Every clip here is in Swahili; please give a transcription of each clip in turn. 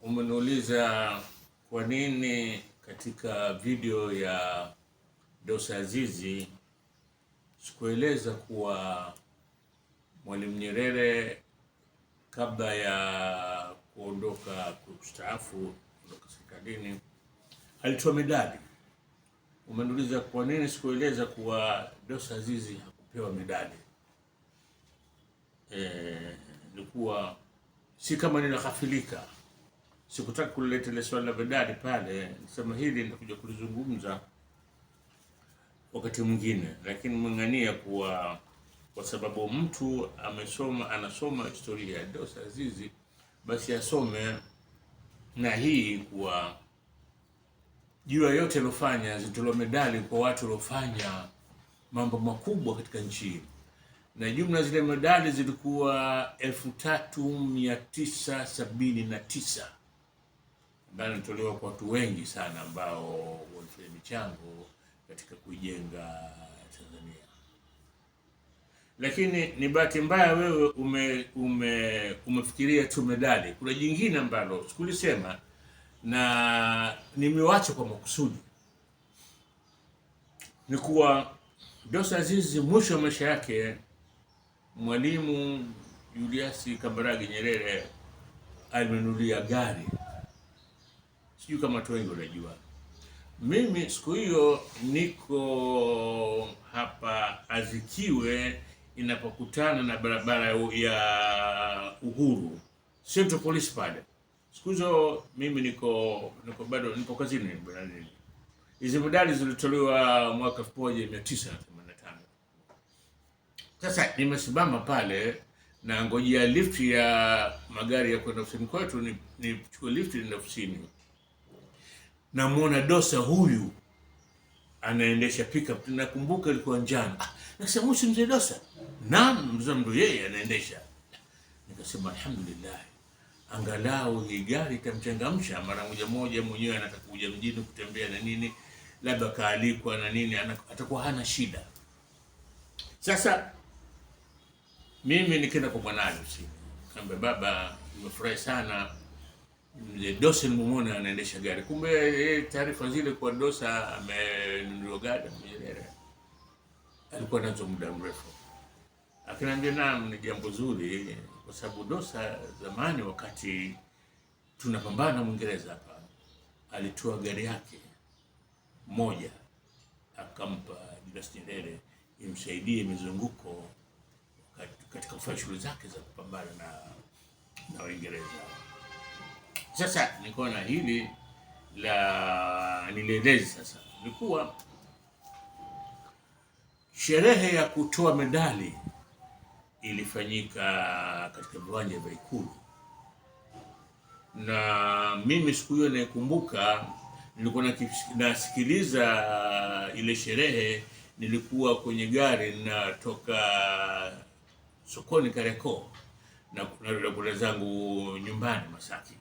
Umeniuliza kwa nini katika video ya Dosa Azizi sikueleza kuwa Mwalimu Nyerere kabla ya kuondoka kustaafu kutoka serikalini alitoa medali. Umeniuliza kwa nini sikueleza kuwa Dosa Azizi hakupewa medali. Nilikuwa si kama ninaghafilika. Sikutaka kuleta ile swali la medali pale, nisema hili nitakuja kulizungumza wakati mwingine, lakini mwangania kuwa kwa sababu mtu anasoma historia ya Dosa Azizi, basi asome na hii kuwa jua yote alofanya zitolewa medali kwa watu waliofanya mambo makubwa katika nchi, na jumla zile medali zilikuwa 3979 ambayo ilitolewa kwa watu wengi sana ambao walifanya michango katika kuijenga Tanzania. Lakini ni bahati mbaya wewe umefikiria tu medali. Kuna jingine ambalo sikulisema na nimewacha kwa makusudi, ni kuwa Dosa Azizi mwisho wa maisha yake Mwalimu Julius Kambarage Nyerere alinunulia gari. Sijui kama watu wengi wanajua. Mimi siku hiyo niko hapa Azikiwe inapokutana na barabara ya Uhuru, Central Police pale. Siku hizo mimi niko bado nipo kazini bwana. Hizo medali zilitolewa mwaka 1985. Sasa nimesimama pale na ngojea lift ya magari ya kwenda ofisini kwetu, nichukue lift na ofisini. Namuona Dosa huyu anaendesha pickup. Nakumbuka ilikuwa njano. Nasema mwisho mzee Dosa. Naam, mzee ndo yeye anaendesha. Nikasema alhamdulillah, angalau hii gari itamchangamsha mara moja mwenyewe anataka kuja mjini kutembea na nini, labda kaalikwa na nini, atakuwa hana shida. Sasa mimi nikaenda kwa bwanani usiku. Nikamwambia baba, nimefurahi sana mzee Dosa nimemuona anaendesha gari. Kumbe taarifa zile kwa Dosa amenunua gari Nyerere alikuwa nazo muda mrefu. Akaniambia naam, ni jambo zuri kwa sababu Dosa zamani wakati tunapambana na Mwingereza hapa alitoa gari yake moja akampa Julius Nyerere imsaidie mizunguko katika kufanya shughuli zake za kupambana na Waingereza. Sasa nikaona hili la nilieleze. Sasa ilikuwa sherehe ya kutoa medali ilifanyika katika viwanja vya Ikulu, na mimi siku hiyo naikumbuka, nilikuwa nasikiliza ile sherehe. Nilikuwa kwenye gari natoka sokoni Kariakoo na kuna zangu nyumbani Masaki.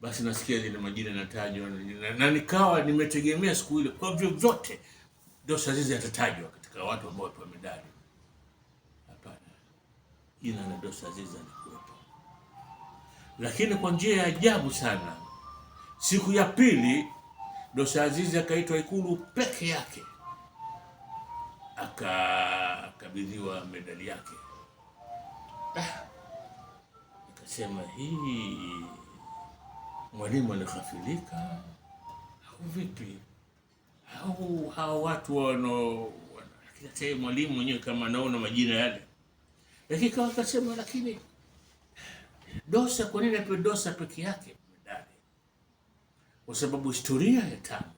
Basi nasikia zile majina yanatajwa na nikawa nimetegemea siku ile kwa vyovyote Dosa Azizi atatajwa katika watu ambao wapewa medali. Hapana, jina la Dosa Azizi alikuwepo. Lakini kwa njia ya ajabu sana, siku ya pili Dosa Azizi akaitwa Ikulu peke yake, akakabidhiwa medali yake. Nikasema hii Mwalimu alighafilika au vipi? Au hao watu kila Mwalimu mwenyewe kama anaona majina yale. Lakini kama akasema, lakini Dosa, kwa nini apewe Dosa peke yake medali? Kwa sababu historia ya tamu.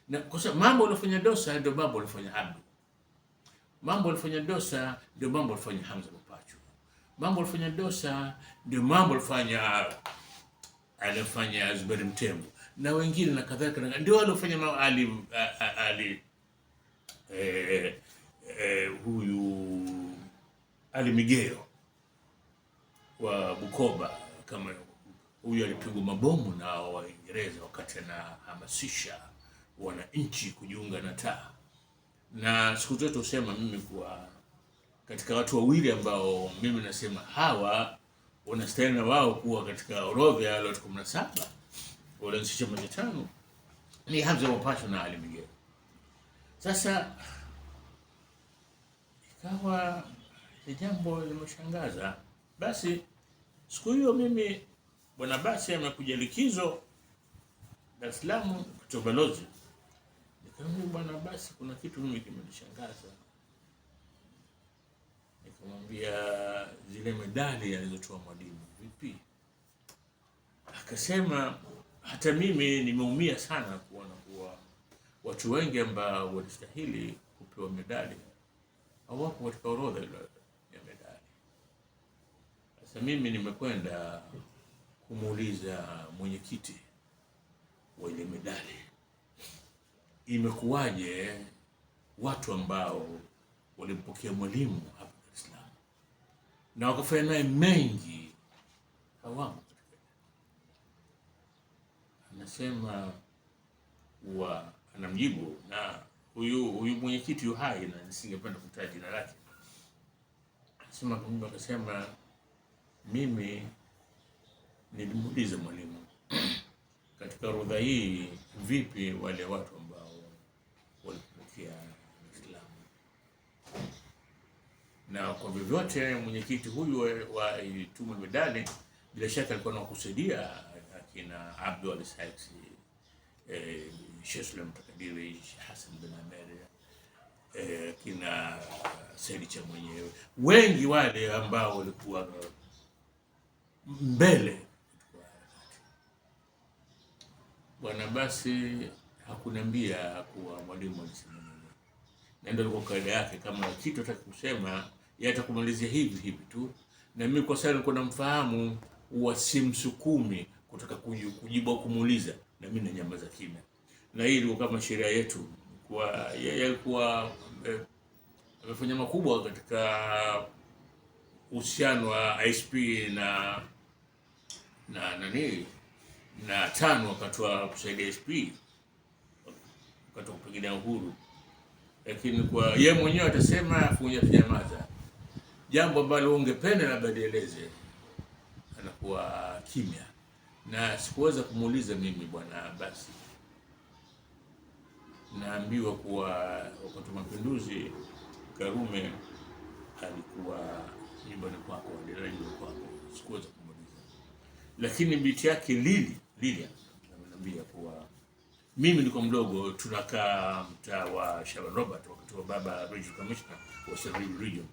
Na kwa sababu mambo alifanya Dosa ndio mambo alifanya Abdu. Mambo alifanya Dosa ndio mambo alifanya Hamza Mapachu. Mambo alifanya Dosa ndio mambo alifanya Zuberi Mtembo na wengine na kadhalika, ndio alifanya huyu Ali Migeo wa Bukoba, kama huyu alipigwa mabomu na Waingereza wakati anahamasisha wananchi kujiunga na taa. Na siku zote usema mimi kuwa katika watu wawili ambao mimi nasema hawa wanastahili na wao kuwa katika orodha ya watu 17 walianzisha mapatano ni Hamza Mwapachu na Ali Migeo. Sasa ikawa ni jambo limeshangaza. Basi siku hiyo mimi Bwana Basi amekuja likizo Dar es Salaam kutoka balozi. Nikamwambia Bwana Basi, kuna kitu mimi kimenishangaza. Nikamwambia zile medali alizotoa Mwalimu vipi? Akasema hata mimi nimeumia sana kuona kuwa watu wengi ambao walistahili kupewa medali hawapo katika orodha ya medali. Sasa mimi nimekwenda kumuuliza mwenyekiti wa ile medali, imekuwaje watu ambao walimpokea Mwalimu hapa Dar es Salaam na wakafanya naye mengi hawamo? Anasema huwa anamjibu, na huyu mwenyekiti yu hai na nisingependa kutaja jina lake. Akasema mimi nilimuuliza Mwalimu katika orodha hii, vipi wale watu ambao walipokea Dar es Salaam? Na kwa vyovyote mwenyekiti huyu wa tume medali bila shaka alikuwa anakusudia akina Abdul Saksi, Sheikh Suleiman Takadiri, Hassan bin Ahmed, kina Said Cha mwenyewe, wengi wale ambao walikuwa mbele. Bwana Basi hakuniambia kuwa Mwalimu alisema nini, na ndio ilikuwa kaida yake, kama kitu ataka kusema yeye atakumalizia hivi tu, na mimi kwa sababu nilikuwa namfahamu wasimsukumi kutaka kujibu au kumuuliza, na mimi nanyamaza kimya. Na hii ilikuwa kama sheria yetu, kwa yeye alikuwa amefanya makubwa katika uhusiano wa ISP na TANU wakati wa kusaidia ISP wakati wa kupigania uhuru, lakini kwa yeye mwenyewe atasema afunja nyamaza, jambo ambalo ungependa labda nieleze, anakuwa kimya. Na sikuweza kumuuliza mimi Bwana Basi. Naambiwa kuwa wakati wa mapinduzi Karume alikuwa nyumbani kwako, sikuweza kumuuliza. Lakini binti yake Lilia ananiambia kuwa mimi nilikuwa mdogo, tunakaa mtaa wa Shaban Robert wakati wa baba Regional Commissioner wa Sirari Region.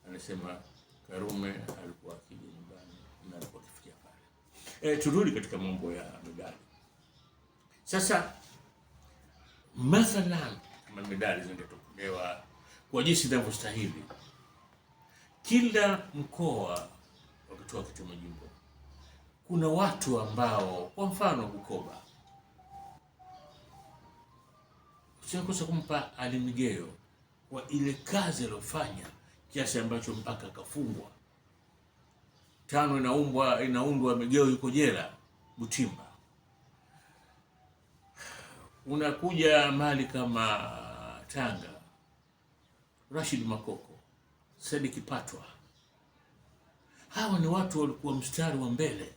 Anasema Karume alikuwa akija nyumbani na alikuwa akifikia pale. Turudi katika mambo ya medali. Sasa mathalan kama medali zingetolewa kwa jinsi zinavyostahili, kila mkoa wakitoa kitu majimbo, kuna watu ambao kwa mfano Bukoba sikukosa kumpa Ali Migeo kwa ile kazi aliyofanya, kiasi ambacho mpaka akafungwa. TANU inaundwa Migeo yuko jela Butimba. Unakuja mali kama Tanga, Rashid Makoko, Sadik Patwa, hawa ni watu walikuwa mstari wa mbele.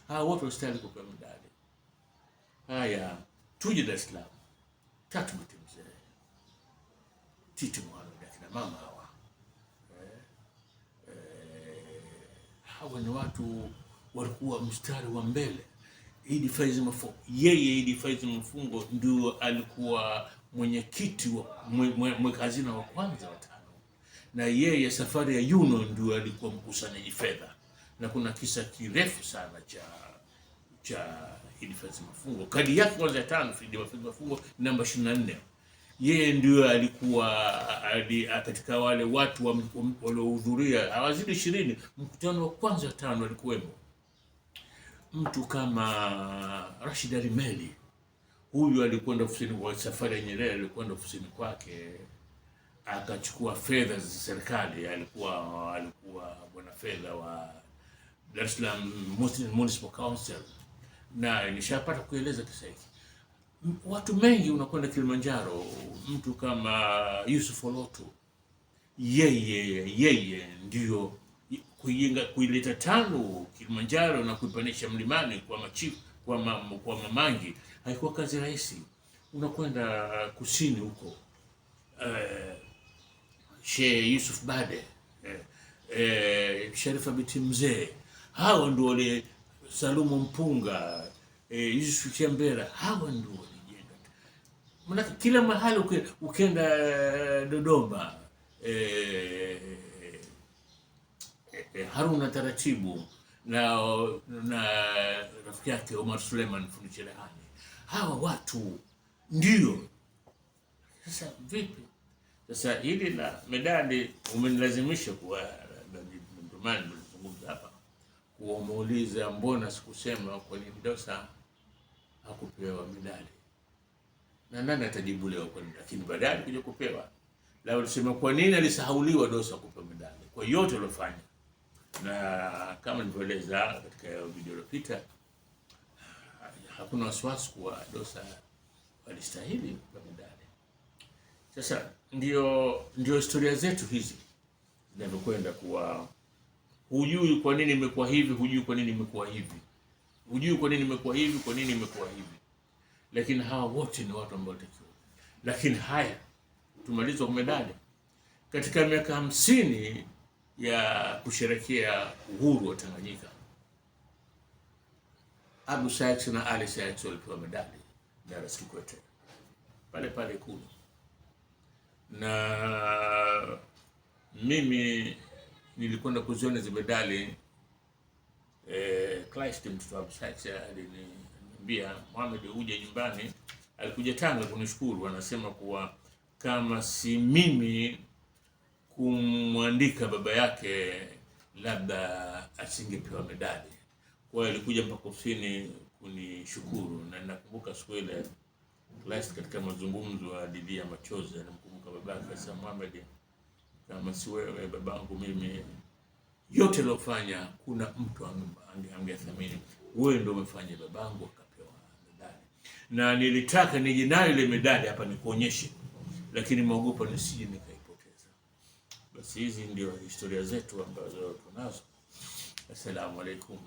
Hawa watu wastahili kupewa medali. Haya, tuje Dar es Salaam, Tatu Biti Mzee, Titi Mohamed, akina mama hawa. Hawa ni watu walikuwa mstari wa mbele. Idi Faiz Mfungo ndio alikuwa mwenyekiti wa mweka hazina wa kwanza wa TANU, na yeye safari ya Yuno ndio alikuwa mkusanyaji fedha, na kuna kisa kirefu sana cha Idi Faiz Mfungo. Kadi yake kwanza ya TANU Idi Faiz Mfungo namba 24. Yeye ndio alikuwa katika wale watu waliohudhuria hawazidi 20 mkutano wa kwanza wa TANU alikuwemo. Mtu kama Rashid Ali Meli, huyu alikwenda ofisini kwa safari ya Nyerere, alikwenda ofisini kwake akachukua fedha za serikali. Alikuwa bwana fedha wa Dar es Salaam Municipal Council, na nishapata kueleza kisa hiki. Watu mengi unakwenda Kilimanjaro, mtu kama Yusuf Olotu, yeye ndio kuileta Tano Kilimanjaro na kuipanisha mlimani kwa machifu kwa mamangi haikuwa kazi rahisi. Unakwenda kusini huko, Sheikh Yusuf Bade, Sharifa binti Mzee, hawa ndio wale, Salumu Mpunga, Yusuf Chambera, hawa ndio walijenga. Maana kila mahali ukenda Dodoma, Haruna Taratibu na rafiki yake Omar Suleiman fundi cherehani, hawa watu ndio. Sasa vipi sasa hili la medali umenilazimisha kuwa ndio maana nilizungumza hapa kuumuuliza mbona sikusema kwa nini Dosa hakupewa medali, na nani atajibu leo kwa nini, lakini baadaye kuja kupewa. La ulisema kwa nini alisahauliwa Dosa kupewa medali kwa yote aliyofanya, na kama nilivyoeleza katika video iliyopita, hakuna wasiwasi kuwa Dosa walistahili kupewa medali. Sasa ndio historia zetu hizi zinavyokwenda, kuwa hujui kwa nini imekuwa hivi, hujui kwa nini imekuwa hivi, hujui kwa nini imekuwa hivi, kwa nini imekuwa hivi, lakini hawa wote ni watu ambao takiwa. Lakini haya tumalizwa kwa medali katika miaka 50 ya kusherehekea uhuru wa Tanganyika. Abu Said na Ali Said walipewa medali Dar es Salaam pale pale Ikulu, na mimi nilikwenda kuziona zile medali. Kleist mtoto wa Abu Said aliniambia, Mohamed uje nyumbani, alikuja Tanga kunishukuru, anasema kuwa kama si mimi kumwandika baba yake labda asingepewa medali. Kwa hiyo alikuja mpaka ofisini kunishukuru, na nakumbuka siku ile Kleist katika mazungumzo alilia machozi, anamkumbuka babake, akasema, Mohamed, kama si wewe babangu mimi, yote aliyofanya kuna mtu angethamini, wewe ndio umefanya babangu akapewa medali. Na nilitaka nije nayo ile medali hapa nikuonyeshe, lakini maogopa nisije nikaipoteza. Basi hizi ndio historia zetu ambazo tunazo. Assalamu alaikum.